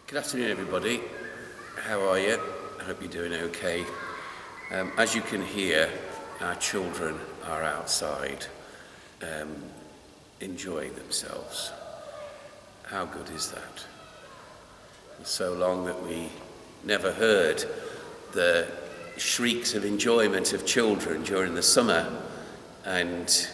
Good afternoon, everybody. How are you? I hope you're doing okay. As you can hear, our children are outside enjoying themselves. How good is that? It's so long that we never heard the shrieks of enjoyment of children during the summer, and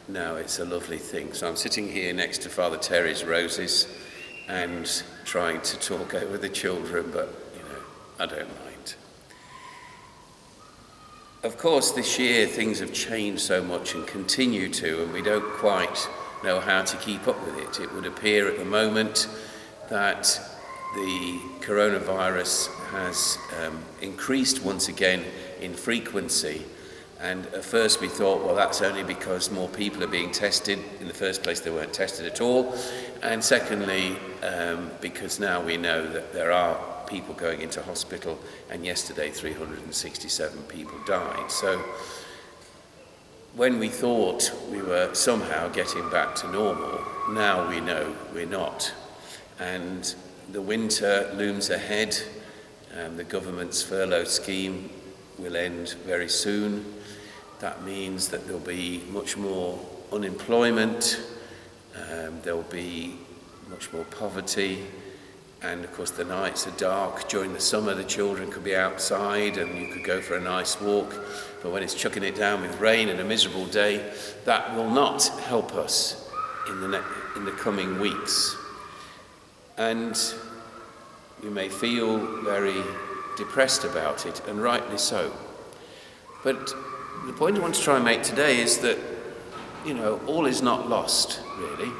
now it's a lovely thing. So I'm sitting here next to Father Terry's roses and trying to talk over the children, but I don't mind. Of course, this year things have changed so much and continue to, and we don't quite know how to keep up with it. It would appear at the moment that the coronavirus has increased once again in frequency. And at first we thought, well, that's only because more people are being tested. In the first place, they weren't tested at all. And secondly, because now we know that there are people going into hospital, and yesterday 367 people died. So when we thought we were somehow getting back to normal, now we know we're not. And the winter looms ahead. The government's furlough scheme will end very soon. That means that there'll be much more unemployment, there'll be much more poverty, and of course the nights are dark. During the summer the children could be outside and you could go for a nice walk, but when it's chucking it down with rain and a miserable day, that will not help us in the coming weeks. And we may feel very depressed about it, and rightly so. But the point I want to try and make today is that, all is not lost, really.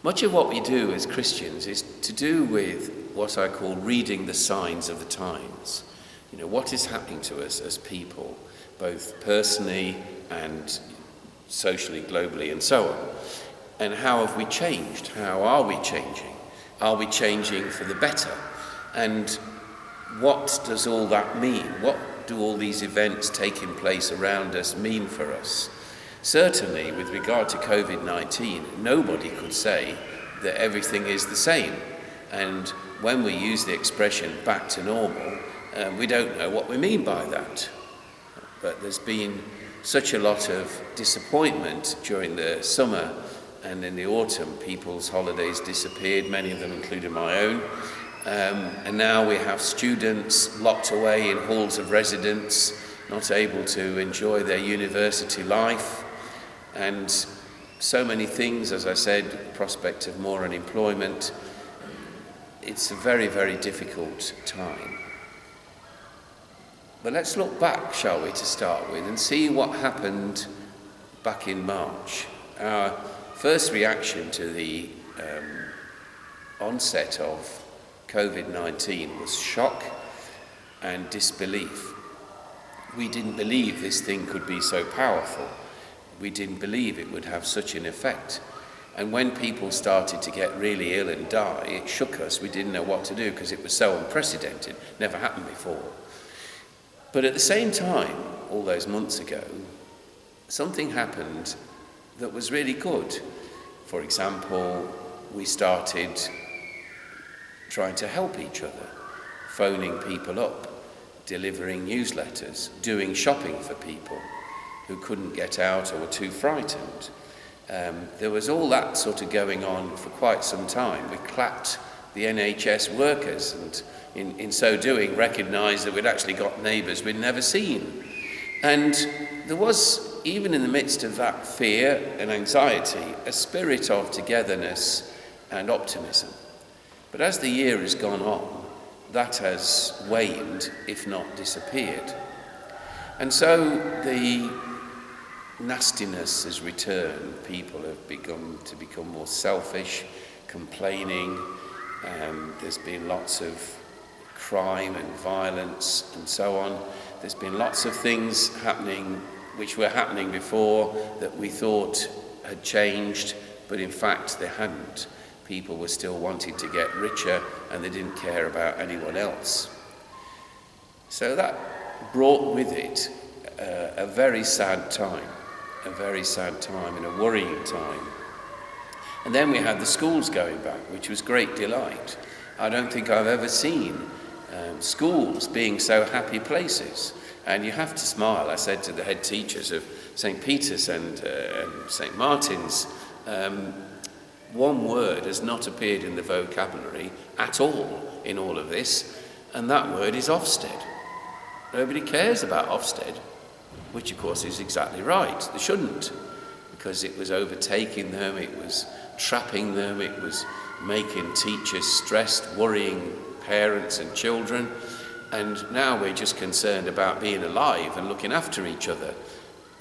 Much of what we do as Christians is to do with what I call reading the signs of the times. What is happening to us as people, both personally and socially, globally, and so on. And how have we changed? How are we changing? Are we changing for the better? And what does all that mean? What do all these events taking place around us mean for us? Certainly, with regard to COVID-19, nobody could say that everything is the same. And when we use the expression back to normal, we don't know what we mean by that. But there's been such a lot of disappointment during the summer, and in the autumn, people's holidays disappeared, many of them including my own. And now we have students locked away in halls of residence, not able to enjoy their university life, and so many things, as I said, the prospect of more unemployment. It's a very, very difficult time. But let's look back, shall we, to start with, and see what happened back in March. Our first reaction to the onset of COVID-19 was shock and disbelief. We didn't believe this thing could be so powerful. We didn't believe it would have such an effect. And when people started to get really ill and die, it shook us. We didn't know what to do because it was so unprecedented, never happened before. But at the same time, all those months ago, something happened that was really good. For example, we started trying to help each other, phoning people up, delivering newsletters, doing shopping for people who couldn't get out or were too frightened. There was all that sort of going on for quite some time. We clapped the NHS workers, and in so doing recognised that we'd actually got neighbours we'd never seen. And there was, even in the midst of that fear and anxiety, a spirit of togetherness and optimism. But as the year has gone on, that has waned, if not disappeared. And so the nastiness has returned. People have begun to become more selfish, complaining. There's been lots of crime and violence and so on. There's been lots of things happening which were happening before that we thought had changed, but in fact they hadn't. People were still wanting to get richer, and they didn't care about anyone else. So that brought with it a very sad time and a worrying time. And then we had the schools going back, which was great delight. I don't think I've ever seen schools being so happy places. And you have to smile. I said to the head teachers of St. Peter's and St. Martin's, one word has not appeared in the vocabulary at all in all of this, and that word is Ofsted. Nobody cares about Ofsted, which of course is exactly right. They shouldn't, because it was overtaking them, it was trapping them, it was making teachers stressed, worrying parents and children, and now we're just concerned about being alive and looking after each other.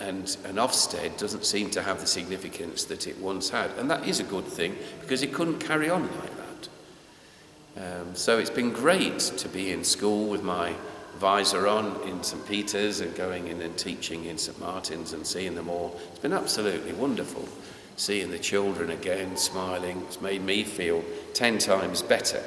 And Ofsted doesn't seem to have the significance that it once had, and that is a good thing, because it couldn't carry on like that. So it's been great to be in school with my visor on in St. Peter's and going in and teaching in St. Martin's and seeing them all. It's been absolutely wonderful seeing the children again, smiling. It's made me feel 10 times better.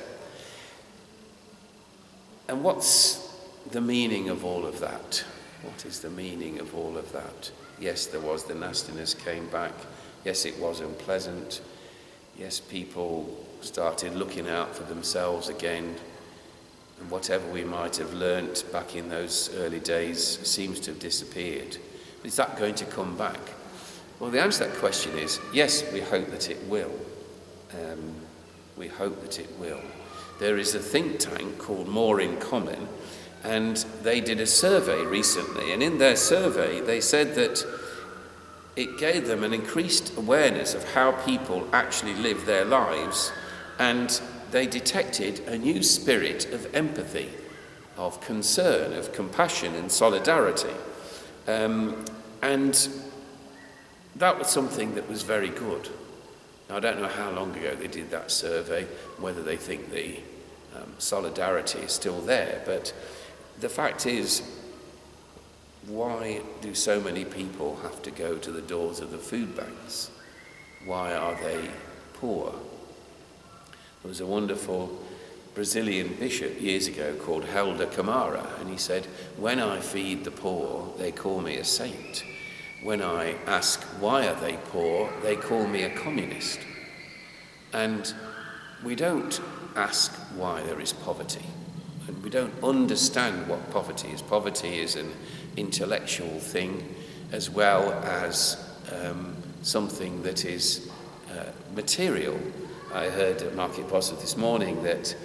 And what's the meaning of all of that? What is the meaning of all of that? Yes, there was the nastiness came back. Yes, it was unpleasant. Yes, people started looking out for themselves again. And whatever we might have learnt back in those early days seems to have disappeared. Is that going to come back? Well, the answer to that question is, yes, we hope that it will. We hope that it will. There is a think tank called More in Common, and they did a survey recently, and in their survey they said that it gave them an increased awareness of how people actually live their lives, and they detected a new spirit of empathy, of concern, of compassion and solidarity. And that was something that was very good. Now, I don't know how long ago they did that survey, whether they think the solidarity is still there, but the fact is, why do so many people have to go to the doors of the food banks? Why are they poor? There was a wonderful Brazilian bishop years ago called Helder Camara, and he said, "When I feed the poor, they call me a saint. When I ask why are they poor, they call me a communist." And we don't ask why there is poverty, and we don't understand what poverty is. Poverty is an intellectual thing as well as something that is material. I heard at Market Bosworth this morning that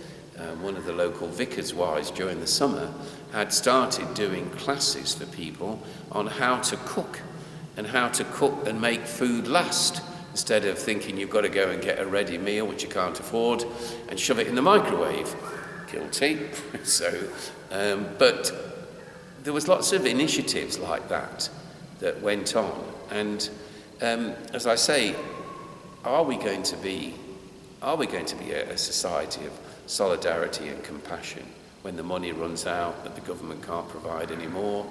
one of the local vicars' wives during the summer had started doing classes for people on how to cook and make food last, instead of thinking you've got to go and get a ready meal which you can't afford and shove it in the microwave. Guilty. But there was lots of initiatives like that went on, and as I say, are we going to be a society of solidarity and compassion when the money runs out that the government can't provide anymore?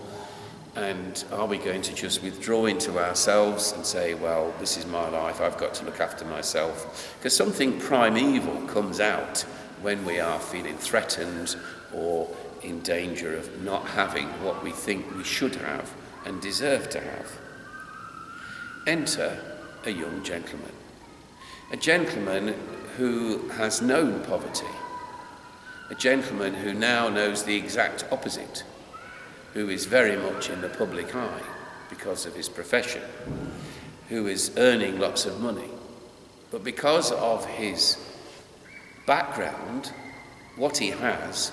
And are we going to just withdraw into ourselves and say, well, this is my life, I've got to look after myself? Because something primeval comes out when we are feeling threatened or in danger of not having what we think we should have and deserve to have. Enter a young gentleman. A gentleman who has known poverty. A gentleman who now knows the exact opposite, who is very much in the public eye because of his profession, who is earning lots of money. But because of his background, what he has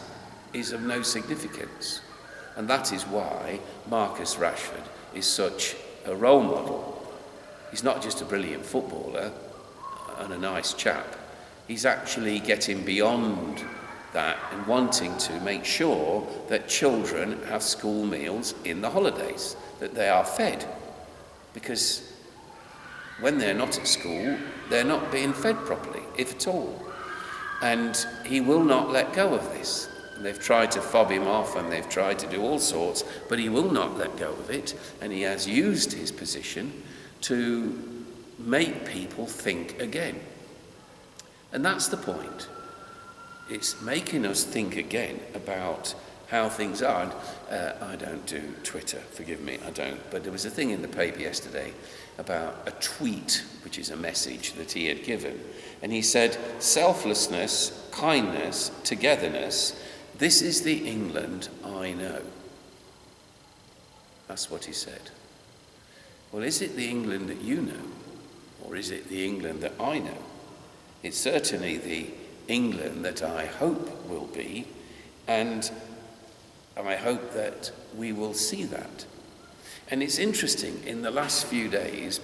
is of no significance. And that is why Marcus Rashford is such a role model. He's not just a brilliant footballer and a nice chap. He's actually getting beyond that and wanting to make sure that children have school meals in the holidays, that they are fed. Because when they're not at school, they're not being fed properly, if at all. And he will not let go of this. And they've tried to fob him off and they've tried to do all sorts, but he will not let go of it. And he has used his position to make people think again. And that's the point. It's making us think again about how things are. And, I don't do Twitter, forgive me, I don't. But there was a thing in the paper yesterday about a tweet, which is a message that he had given. And he said, selflessness kindness, togetherness. This is the England I know. That's what he said. Well, is it the England that you know? Or is it the England that I know? It's certainly the England that I hope will be, and I hope that we will see that. And it's interesting, in the last few days,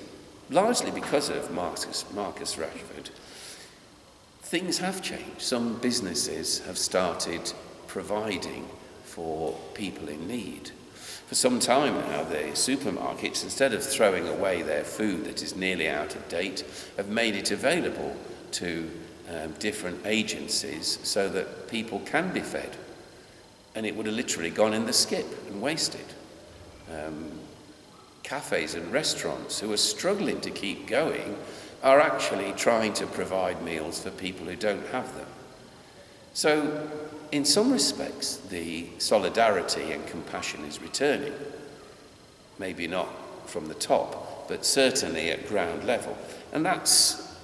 largely because of Marcus Rashford, things have changed. Some businesses have started providing for people in need. For some time now, the supermarkets, instead of throwing away their food that is nearly out of date, have made it available to different agencies so that people can be fed. And it would have literally gone in the skip and wasted. Cafes and restaurants who are struggling to keep going are actually trying to provide meals for people who don't have them. So, in some respects, the solidarity and compassion is returning. Maybe not from the top, but certainly at ground level. And that's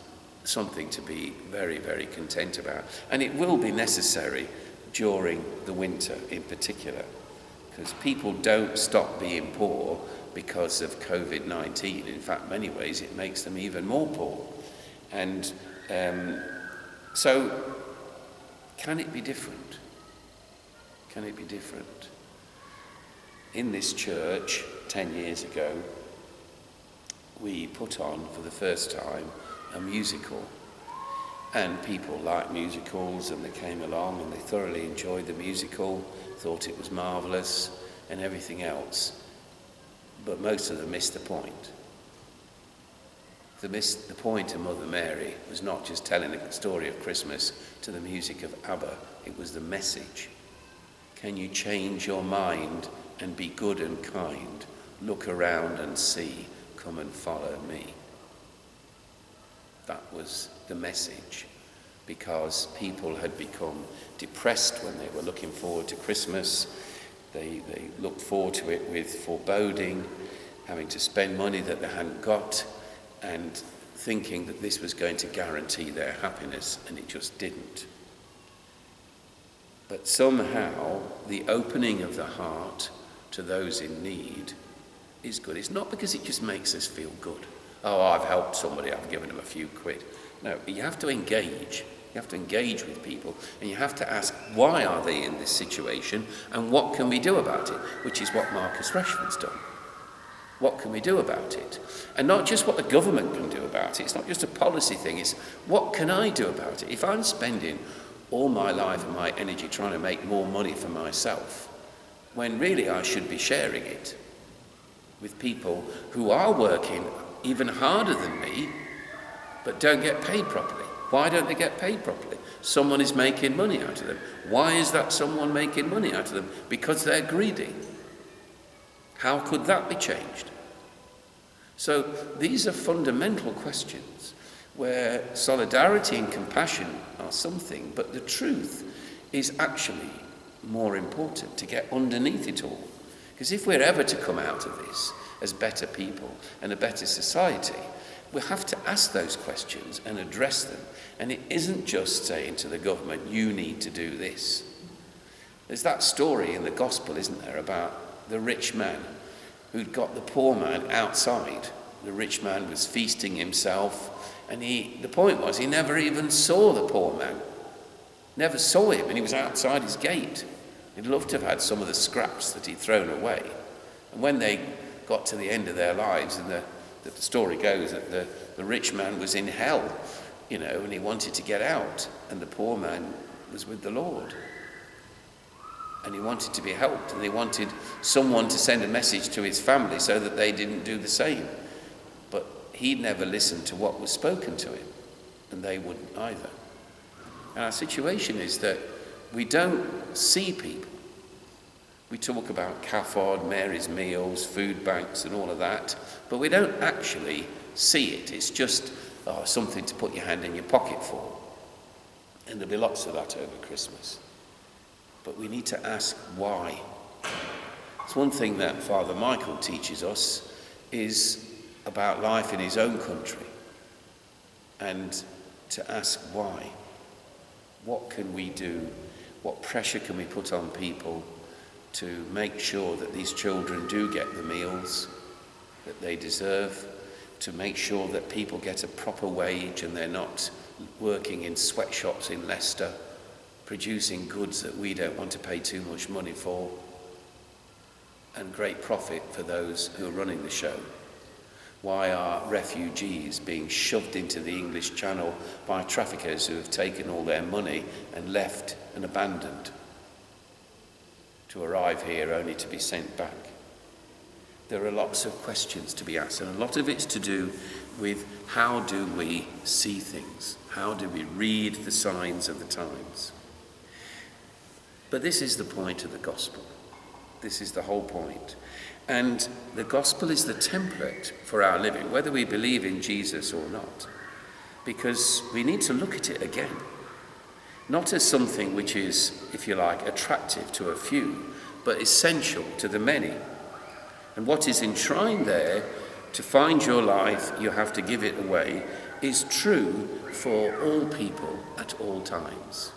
something to be very, very content about. And it will be necessary during the winter in particular, because people don't stop being poor because of COVID-19. In fact, many ways it makes them even more poor. And so, can it be different? Can it be different? In this church, 10 years ago, we put on, for the first time, a musical. And people like musicals, and they came along and they thoroughly enjoyed the musical, thought it was marvellous, and everything else. But most of them missed the point. The point of Mother Mary was not just telling the story of Christmas to the music of ABBA, it was the message. Can you change your mind and be good and kind? Look around and see, come and follow me. That was the message, because people had become depressed when they were looking forward to Christmas. They looked forward to it with foreboding, having to spend money that they hadn't got, and thinking that this was going to guarantee their happiness, and it just didn't. But somehow, the opening of the heart to those in need is good. It's not because it just makes us feel good. Oh, I've helped somebody, I've given them a few quid. No, you have to engage. You have to engage with people, and you have to ask, why are they in this situation, and what can we do about it? Which is what Marcus Rashford's done. What can we do about it? And not just what the government can do about it. It's not just a policy thing. It's what can I do about it? If I'm spending all my life and my energy trying to make more money for myself, when really I should be sharing it with people who are working even harder than me, but don't get paid properly. Why don't they get paid properly? Someone is making money out of them. Why is that someone making money out of them? Because they're greedy. How could that be changed? So these are fundamental questions where solidarity and compassion are something, but the truth is actually more important, to get underneath it all. Because if we're ever to come out of this as better people and a better society, we have to ask those questions and address them. And it isn't just saying to the government, you need to do this. There's that story in the gospel, isn't there, about the rich man who'd got the poor man outside. The rich man was feasting himself, and the point was he never even saw the poor man. Never saw him, and he was outside his gate. He'd love to have had some of the scraps that he'd thrown away. And when they got to the end of their lives, and the story goes that the rich man was in hell, and he wanted to get out, and the poor man was with the Lord. And he wanted to be helped, and he wanted someone to send a message to his family so that they didn't do the same. But he'd never listened to what was spoken to him, and they wouldn't either. And our situation is that we don't see people. We talk about CAFOD, Mary's Meals, food banks and all of that, but we don't actually see it. It's just something to put your hand in your pocket for. And there'll be lots of that over Christmas. But we need to ask why. It's one thing that Father Michael teaches us is about life in his own country, and to ask why. What can we do? What pressure can we put on people to make sure that these children do get the meals that they deserve, to make sure that people get a proper wage and they're not working in sweatshops in Leicester, producing goods that we don't want to pay too much money for, and great profit for those who are running the show? Why are refugees being shoved into the English Channel by traffickers who have taken all their money and left and abandoned, to arrive here only to be sent back? There are lots of questions to be asked, and a lot of it's to do with how do we see things? How do we read the signs of the times? But this is the point of the gospel. This is the whole point. And the gospel is the template for our living, whether we believe in Jesus or not. Because we need to look at it again. Not as something which is, if you like, attractive to a few, but essential to the many. And what is enshrined there, to find your life, you have to give it away, is true for all people at all times.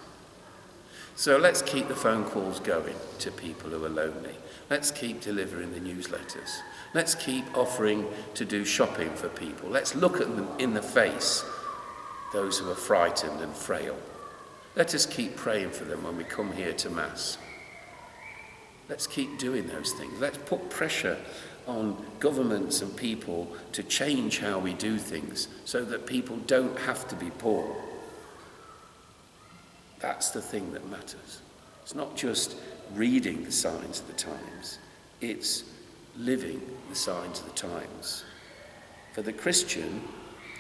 So let's keep the phone calls going to people who are lonely. Let's keep delivering the newsletters. Let's keep offering to do shopping for people. Let's look at them in the face, those who are frightened and frail. Let us keep praying for them when we come here to Mass. Let's keep doing those things. Let's put pressure on governments and people to change how we do things so that people don't have to be poor. That's the thing that matters. It's not just reading the signs of the times, it's living the signs of the times. For the Christian,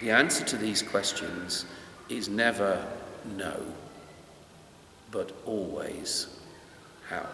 the answer to these questions is never no, but always how.